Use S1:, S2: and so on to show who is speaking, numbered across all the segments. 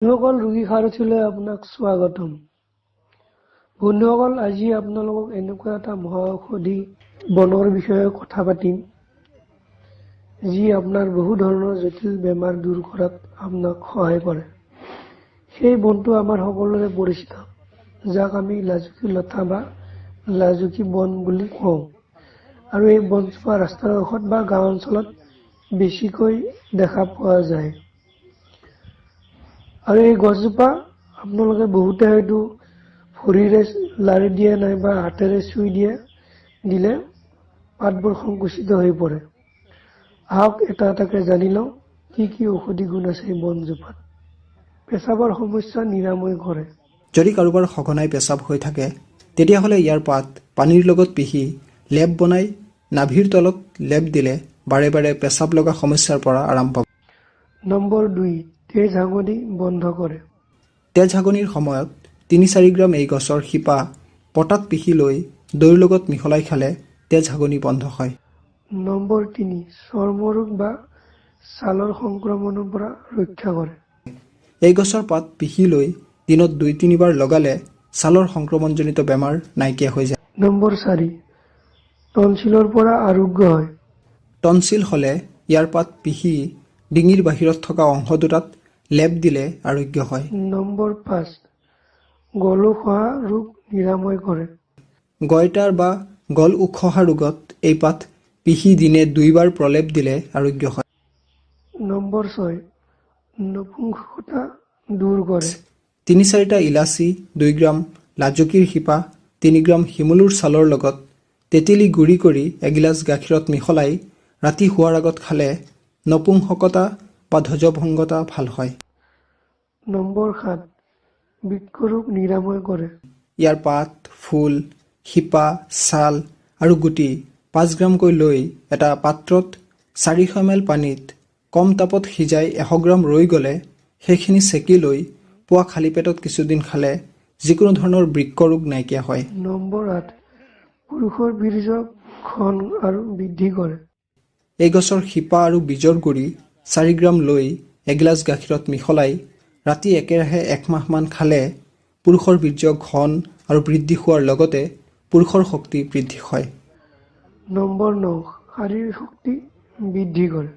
S1: বন্ধুসকল ৰোগী সাৰথিলৈ আপোনাক স্বাগতম। বন্ধুসকল আজি আপোনালোকক এনেকুৱা এটা মহাঔষধি বনৰ বিষয়ে কথা পাতিম যি আপোনাৰ বহু ধৰণৰ জটিল বেমাৰ দূৰ কৰাত আপোনাক সহায় কৰে। সেই বনটো আমাৰ সকলোৰে পৰিচিত, যাক আমি লাজুকী লতা বা লাজুকী বন বুলি কওঁ। আৰু এই বনজোপা ৰাস্তাৰ কাষত বা গাঁও অঞ্চলত বেছিকৈ দেখা পোৱা যায়। আৰু এই গছজোপা আপোনালোকে বহুতে হয়তো ভৰিৰে লাৰি দিয়ে নাইবা হাতেৰে চুই দিলে পাতবোৰ সংকুচিত হৈ পৰে। আহক এটা এটাকে জানি লওঁ কি ঔষধি গুণ আছে এই বনজোপাত। পেচাবৰ সমস্যা নিৰাময় কৰে।
S2: যদি কাৰোবাৰ সঘনাই পেচাব হৈ থাকে তেতিয়াহ'লে ইয়াৰ পাত পানীৰ লগত পিহি লেপ বনাই নাভিৰ তলত লেপ দিলে বাৰে বাৰে পেচাব লগা সমস্যাৰ পৰা আৰাম পাব।
S1: নম্বৰ 2, তেজ হাগনি বন্ধ কৰে।
S2: তেজ হাগনিৰ সময়ত 3-4 গ্ৰাম এই গছৰ শিপা পটাত পিহি লৈ দৈৰ লগত মিহলাই খালে তেজ হাগনি বন্ধ হয়।
S1: নম্বৰ 3, চৰ্মৰোগ বা ছালৰ সংক্ৰমণৰ পৰা ৰক্ষা কৰে।
S2: এই গছৰ পাত পিহি লৈ দিনত 2-3 বাৰ লগালে ছালৰ সংক্ৰমণজনিত বেমাৰ নাইকিয়া হৈ যায়।
S1: নম্বৰ 4, টনচিলৰ পৰা আৰোগ্য হয়।
S2: টনচিল হ'লে ইয়াৰ পাত পিহি ডিঙিৰ বাহিৰত থকা অংশ দুটাত লেপ দিলে আৰোগ্য হয়।
S1: নম্বৰ 5, গলু খোৱা ৰোগ নিৰাময় কৰে।
S2: গয়টাৰ বা গল উখহা ৰোগত এই পাত পিহি দিনে 2 বাৰ প্ৰলেপ দিলে আৰোগ্য হয়।
S1: নম্বৰ 6, নপুংসকতা দূৰ কৰে।
S2: 3-4টা ইলাচি, 2 গ্ৰাম লাজুকীৰ শিপা, 3 গ্ৰাম শিমলুৰ ছালৰ লগত তেঁতেলী গুড়ি কৰি এগিলাচ গাখীৰত মিহলাই ৰাতি শোৱাৰ আগত খালে নপুংসকতা বা ধ্বজভংগতা ভাল হয়।
S1: নম্বৰ 7, বৃক্কৰোগ নিৰাময় কৰে।
S2: ইয়াৰ পাত, ফুল, শিপা, ছাল আৰু গুটি 5 গ্ৰামকৈ লৈ এটা পাত্ৰত 400 ml পানীত কম তাপত সিজাই 100 গ্ৰাম ৰৈ গ'লে সেইখিনি চেকি লৈ পুৱা খালী পেটত কিছুদিন খালে যিকোনো ধৰণৰ বৃক্ক ৰোগ নাইকিয়া হয়।
S1: নম্বৰ 8, পুৰুষৰ বীৰ্য ঘন আৰু বৃদ্ধি কৰে।
S2: এই গছৰ শিপা আৰু বীজৰ গুড়ি 4 গ্ৰাম লৈ এগিলাচ গাখীৰত মিহলাই ৰাতি একেৰাহে 1 মাহমান খালে পুৰুষৰ বীৰ্য ঘন আৰু বৃদ্ধি হোৱাৰ লগতে পুৰুষৰ শক্তি বৃদ্ধি হয়।
S1: নম্বৰ 9, শাৰীৰিক শক্তি বৃদ্ধি কৰে।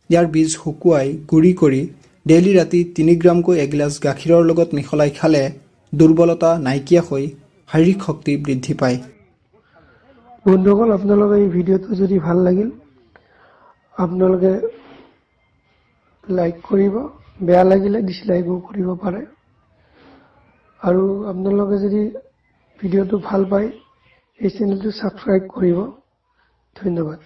S2: ইয়াৰ বীজ শুকুৱাই গুড়ি কৰি ডেইলি ৰাতি 3 গ্ৰামকৈ এগিলাচ গাখীৰৰ লগত মিহলাই খালে দুৰ্বলতা নাইকিয়া হৈ শাৰীৰিক শক্তি বৃদ্ধি পায়।
S1: বন্ধুসকল আপোনালোকে এই ভিডিঅ'টো যদি ভাল লাগিল আপোনালোকে লাইক কৰিব, বেয়া লাগিলে ডিসলাইকো কৰিব পাৰে। আৰু আপোনালোকে যদি ভিডিঅ'টো ভাল পায় এই চেনেলটো সাবস্ক্ৰাইব কৰিব। ধন্যবাদ।